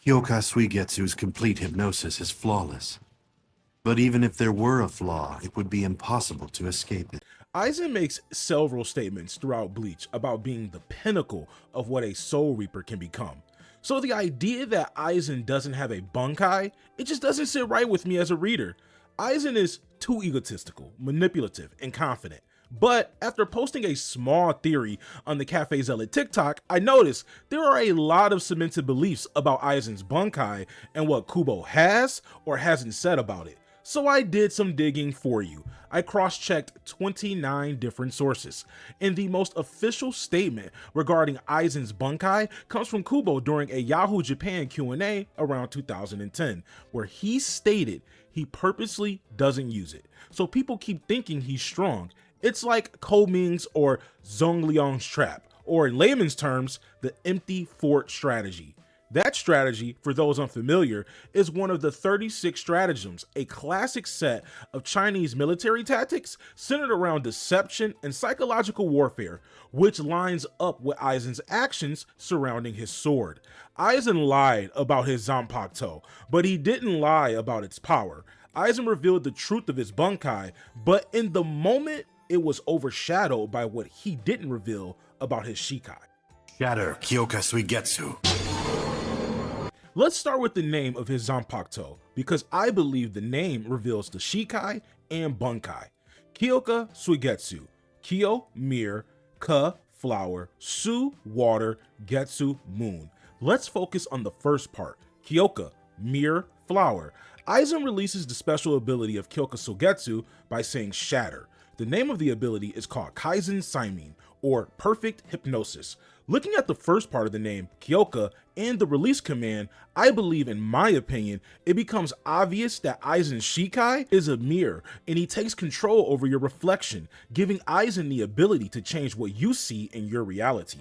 Kyoka Suigetsu's complete hypnosis is flawless. But even if there were a flaw, it would be impossible to escape it. Aizen makes several statements throughout Bleach about being the pinnacle of what a Soul Reaper can become. So the idea that Aizen doesn't have a Bankai, it just doesn't sit right with me as a reader. Aizen is too egotistical, manipulative, and confident. But after posting a small theory on the Cafe Zealot TikTok, I noticed there are a lot of cemented beliefs about Aizen's Bankai and what Kubo has or hasn't said about it. So I did some digging for you. I cross-checked 29 different sources, and the most official statement regarding Aizen's Bankai comes from Kubo during a Yahoo Japan Q&A around 2010, where he stated he purposely doesn't use it, so people keep thinking he's strong. It's like Ko Ming's or Zongliang's trap, or in layman's terms, the empty fort strategy. That strategy, for those unfamiliar, is one of the 36 stratagems, a classic set of Chinese military tactics centered around deception and psychological warfare, which lines up with Aizen's actions surrounding his sword. Aizen lied about his Zanpakuto, but he didn't lie about its power. Aizen revealed the truth of his Bankai, but in the moment, it was overshadowed by what he didn't reveal about his Shikai. Shatter Kyoka Suigetsu. Let's start with the name of his Zanpakuto, because I believe the name reveals the Shikai and Bankai. Kyoka Suigetsu. Kyo, mirror, Ka, flower, Su, water, Getsu, moon. Let's focus on the first part, Kyoka, mirror, flower. Aizen releases the special ability of Kyoka Suigetsu by saying shatter. The name of the ability is called Kaizen Saimin, or perfect hypnosis. Looking at the first part of the name, Kyoka, and the release command, I believe, in my opinion, it becomes obvious that Aizen's Shikai is a mirror, and he takes control over your reflection, giving Aizen the ability to change what you see in your reality.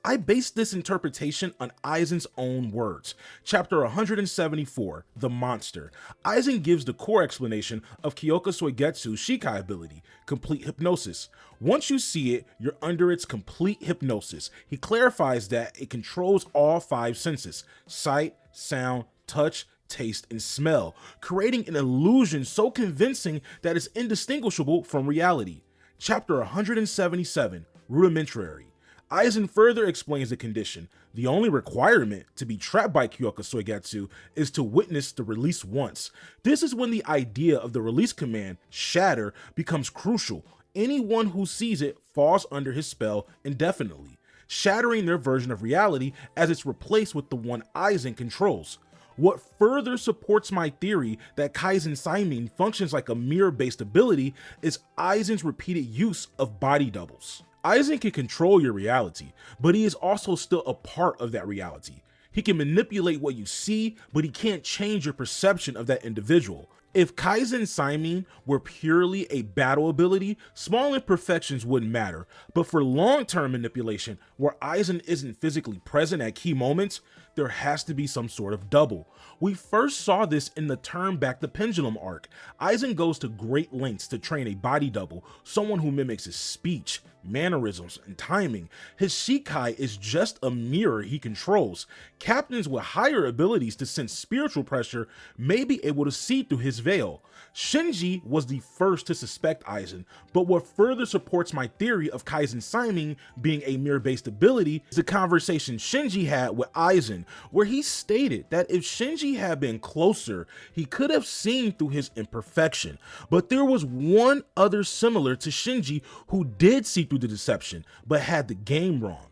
I base this interpretation on Aizen's own words. Chapter 174, The Monster. Aizen gives the core explanation of Kyoka Suigetsu's Shikai ability, complete hypnosis. Once you see it, you're under its complete hypnosis. He clarifies that it controls all 5 senses: sight, sound, touch, taste, and smell, creating an illusion so convincing that it's indistinguishable from reality. Chapter 177, Rudimentary. Aizen further explains the condition. The only requirement to be trapped by Kyoka Suigetsu is to witness the release once. This is when the idea of the release command, shatter, becomes crucial. Anyone who sees it falls under his spell indefinitely, shattering their version of reality as it's replaced with the one Aizen controls. What further supports my theory that Kaizen Saimin functions like a mirror-based ability is Aizen's repeated use of body doubles. Aizen can control your reality, but he is also still a part of that reality. He can manipulate what you see, but he can't change your perception of that individual. If Kaizen Saimin were purely a battle ability, small imperfections wouldn't matter, but for long-term manipulation, where Aizen isn't physically present at key moments, there has to be some sort of double. We first saw this in the Turn Back the Pendulum arc. Aizen goes to great lengths to train a body double, someone who mimics his speech, mannerisms, and timing. His Shikai is just a mirror he controls. Captains with higher abilities to sense spiritual pressure may be able to see through his veil. Shinji was the first to suspect Aizen, but what further supports my theory of Kaizen Saimin being a mirror-based ability is the conversation Shinji had with Aizen, where he stated that if Shinji had been closer, he could have seen through his imperfection. But there was one other similar to Shinji who did see through the deception, but had the game wrong: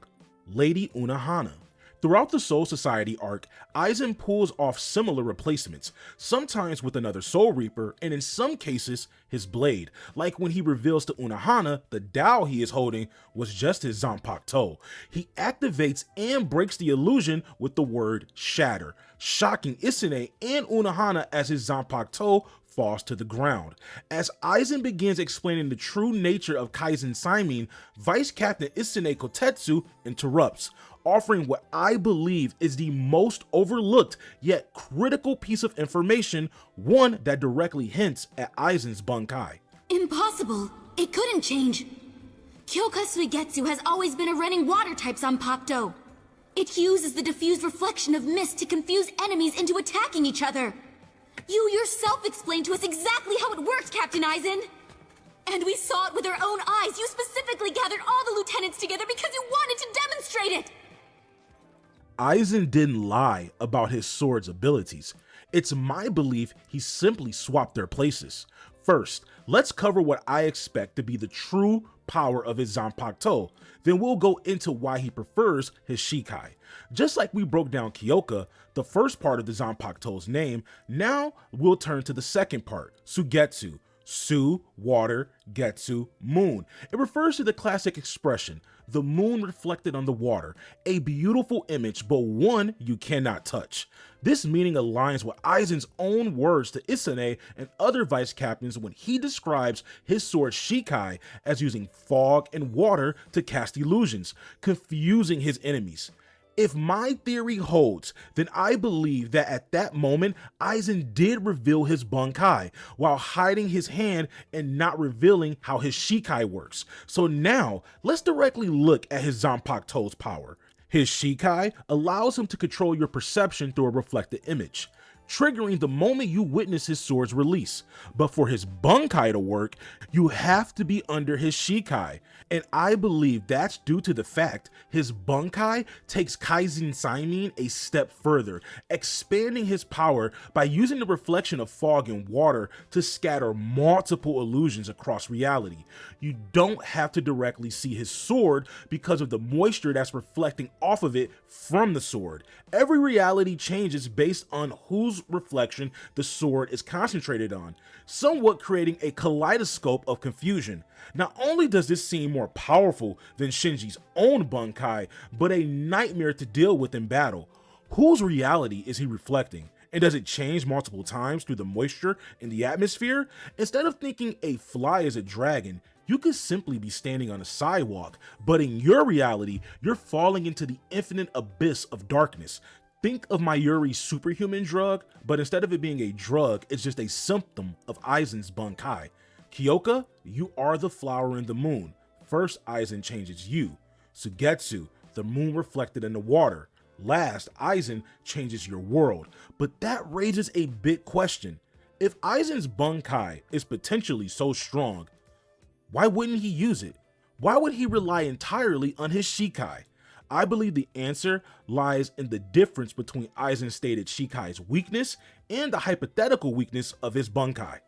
Lady Unohana. Throughout the Soul Society arc, Aizen pulls off similar replacements, sometimes with another Soul Reaper, and in some cases, his blade, like when he reveals to Unohana the Dao he is holding was just his Zanpakuto. He activates and breaks the illusion with the word shatter, shocking Isane and Unohana as his Zanpakuto falls to the ground. As Aizen begins explaining the true nature of Kaizen Saimin, Vice Captain Isane Kotetsu interrupts, offering what I believe is the most overlooked yet critical piece of information, one that directly hints at Aizen's Bankai. Impossible! It couldn't change! Kyoka Suigetsu has always been a running water type Zanpakuto. It uses the diffused reflection of mist to confuse enemies into attacking each other. You yourself explained to us exactly how it worked, Captain Aizen. And we saw it with our own eyes. You specifically gathered all the lieutenants together because you wanted to demonstrate it. Aizen didn't lie about his sword's abilities. It's my belief he simply swapped their places. First, let's cover what I expect to be the true power of his Zanpakuto. Then we'll go into why he prefers his Shikai. Just like we broke down Kyoka, the first part of the Zanpakuto's name, now we'll turn to the second part, Suigetsu. Su, water, Getsu, moon. It refers to the classic expression, the moon reflected on the water, a beautiful image, but one you cannot touch. This meaning aligns with Aizen's own words to Isane and other vice captains when he describes his sword Shikai as using fog and water to cast illusions, confusing his enemies. If my theory holds, then I believe that at that moment, Aizen did reveal his Bankai while hiding his hand and not revealing how his Shikai works. So now, let's directly look at his Zanpakuto's power. His Shikai allows him to control your perception through a reflected image, triggering the moment you witness his sword's release. But for his Bankai to work, you have to be under his Shikai. And I believe that's due to the fact his Bankai takes Kaizen Saimin a step further, expanding his power by using the reflection of fog and water to scatter multiple illusions across reality. You don't have to directly see his sword because of the moisture that's reflecting off of it from the sword. Every reality changes based on whose reflection the sword is concentrated on, somewhat creating a kaleidoscope of confusion. Not only does this seem more powerful than Shinji's own Bankai, but a nightmare to deal with in battle. Whose reality is he reflecting? And does it change multiple times through the moisture in the atmosphere? Instead of thinking a fly is a dragon, you could simply be standing on a sidewalk, but in your reality, you're falling into the infinite abyss of darkness. Think of Mayuri's superhuman drug, but instead of it being a drug, it's just a symptom of Aizen's Bankai. Kyoka, you are the flower in the moon. First, Aizen changes you. Suigetsu, the moon reflected in the water. Last, Aizen changes your world. But that raises a big question. If Aizen's Bankai is potentially so strong, why wouldn't he use it? Why would he rely entirely on his Shikai? I believe the answer lies in the difference between Aizen's stated Shikai's weakness and the hypothetical weakness of his Bankai.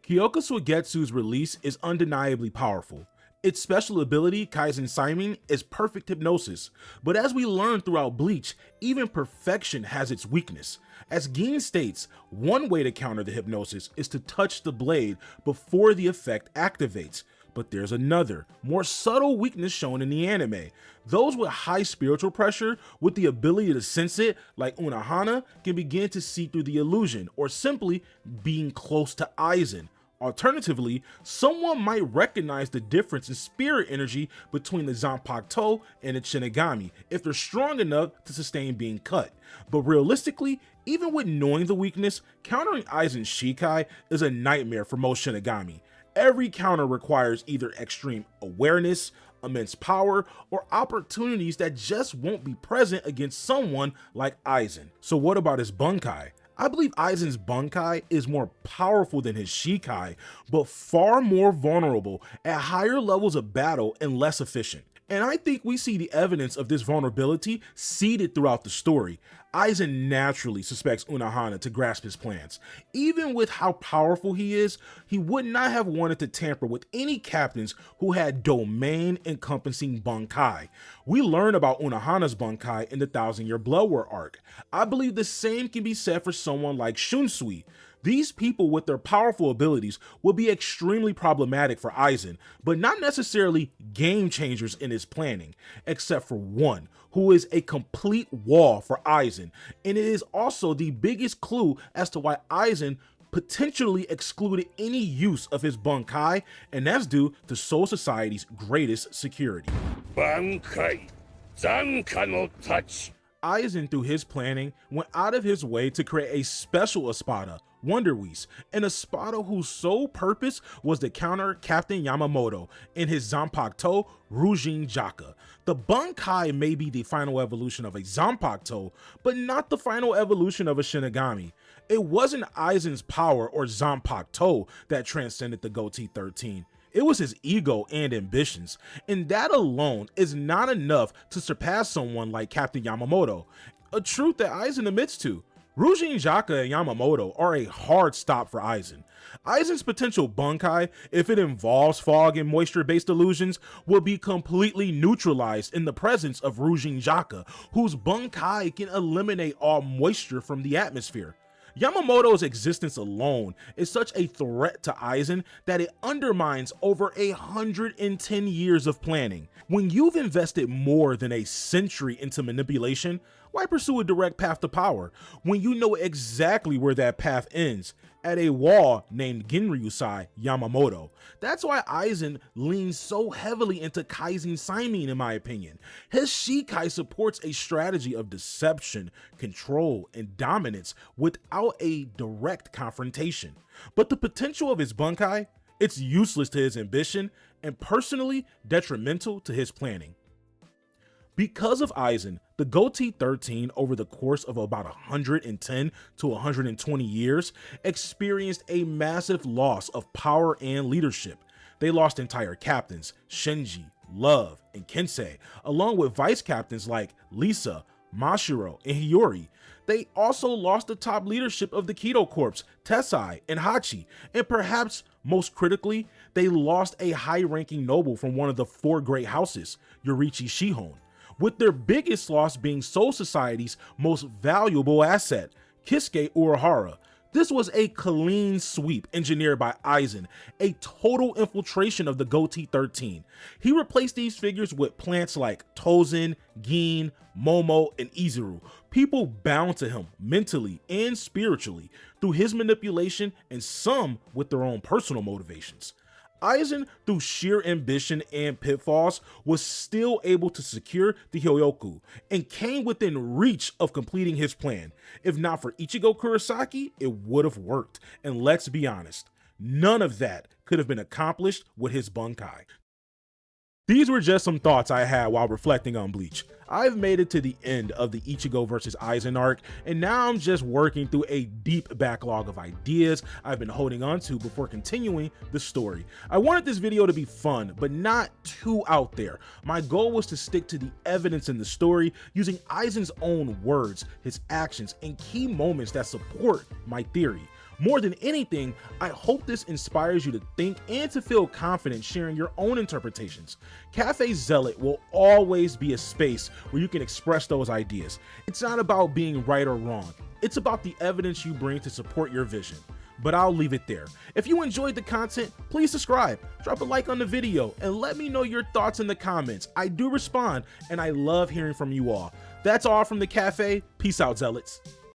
Kyoka Suigetsu's release is undeniably powerful. Its special ability, Kaizen Saimin, is perfect hypnosis, but as we learn throughout Bleach, even perfection has its weakness. As Gin states, one way to counter the hypnosis is to touch the blade before the effect activates. But there's another, more subtle weakness shown in the anime. Those with high spiritual pressure, with the ability to sense it, like Unohana, can begin to see through the illusion, or simply being close to Aizen. Alternatively, someone might recognize the difference in spirit energy between the Zanpakuto and the Shinigami if they're strong enough to sustain being cut. But realistically, even with knowing the weakness, countering Aizen's Shikai is a nightmare for most Shinigami. Every counter requires either extreme awareness, immense power, or opportunities that just won't be present against someone like Aizen. So what about his Bankai? I believe Aizen's Bankai is more powerful than his Shikai, but far more vulnerable at higher levels of battle and less efficient. And I think we see the evidence of this vulnerability seeded throughout the story. Aizen naturally suspects Unohana to grasp his plans. Even with how powerful he is, he would not have wanted to tamper with any captains who had domain-encompassing Bankai. We learn about Unohana's Bankai in the Thousand Year Blood War arc. I believe the same can be said for someone like Shunsui. These people with their powerful abilities will be extremely problematic for Aizen, but not necessarily game changers in his planning, except for one, who is a complete wall for Aizen, and it is also the biggest clue as to why Aizen potentially excluded any use of his Bankai, and that's due to Soul Society's greatest security. Bankai, Zanka no touch. Aizen, through his planning, went out of his way to create a special espada, Wonder Whis, an espada whose sole purpose was to counter Captain Yamamoto in his Zanpakuto Rujin Jaka. The The Bankai may be the final evolution of a Zanpakuto, but not the final evolution of a Shinigami. It wasn't Aizen's power or Zanpakuto that transcended the Goatee 13. It was his ego and ambitions, and that alone is not enough to surpass someone like Captain Yamamoto, a truth that Aizen admits to. Rujin Jaka and Yamamoto are a hard stop for Aizen. Aizen's potential Bankai, if it involves fog and moisture-based illusions, will be completely neutralized in the presence of Rujin Jaka, whose Bankai can eliminate all moisture from the atmosphere. Yamamoto's existence alone is such a threat to Aizen that it undermines over 110 years of planning. When you've invested more than a century into manipulation, why pursue a direct path to power when you know exactly where that path ends? At a wall named Genryusai Yamamoto. That's why Aizen leans so heavily into Kaizen Saimin in my opinion. His Shikai supports a strategy of deception, control, and dominance without a direct confrontation. But the potential of his Bankai, it's useless to his ambition and personally detrimental to his planning. Because of Aizen, the Goatee 13 over the course of about 110 to 120 years experienced a massive loss of power and leadership. They lost entire captains, Shinji, Love, and Kensei, along with vice captains like Lisa, Mashiro, and Hiyori. They also lost the top leadership of the Kido Corps, Tessai, and Hachi, and perhaps most critically, they lost a high-ranking noble from one of the 4 great houses, Yoriichi Shihon, with their biggest loss being Soul Society's most valuable asset, Kisuke Urahara. This was a clean sweep engineered by Aizen, a total infiltration of the Goatee 13. He replaced these figures with plants like Tozen, Gin, Momo, and Izuru, people bound to him mentally and spiritually through his manipulation and some with their own personal motivations. Aizen, through sheer ambition and pitfalls, was still able to secure the Hyogoku and came within reach of completing his plan. If not for Ichigo Kurosaki, it would have worked. And let's be honest, none of that could have been accomplished with his Bankai. These were just some thoughts I had while reflecting on Bleach. I've made it to the end of the Ichigo vs Aizen arc, and now I'm just working through a deep backlog of ideas I've been holding on to before continuing the story. I wanted this video to be fun, but not too out there. My goal was to stick to the evidence in the story using Aizen's own words, his actions, and key moments that support my theory. More than anything, I hope this inspires you to think and to feel confident sharing your own interpretations. Cafe Zealot will always be a space where you can express those ideas. It's not about being right or wrong. It's about the evidence you bring to support your vision. But I'll leave it there. If you enjoyed the content, please subscribe, drop a like on the video, and let me know your thoughts in the comments. I do respond, and I love hearing from you all. That's all from the cafe. Peace out, Zealots.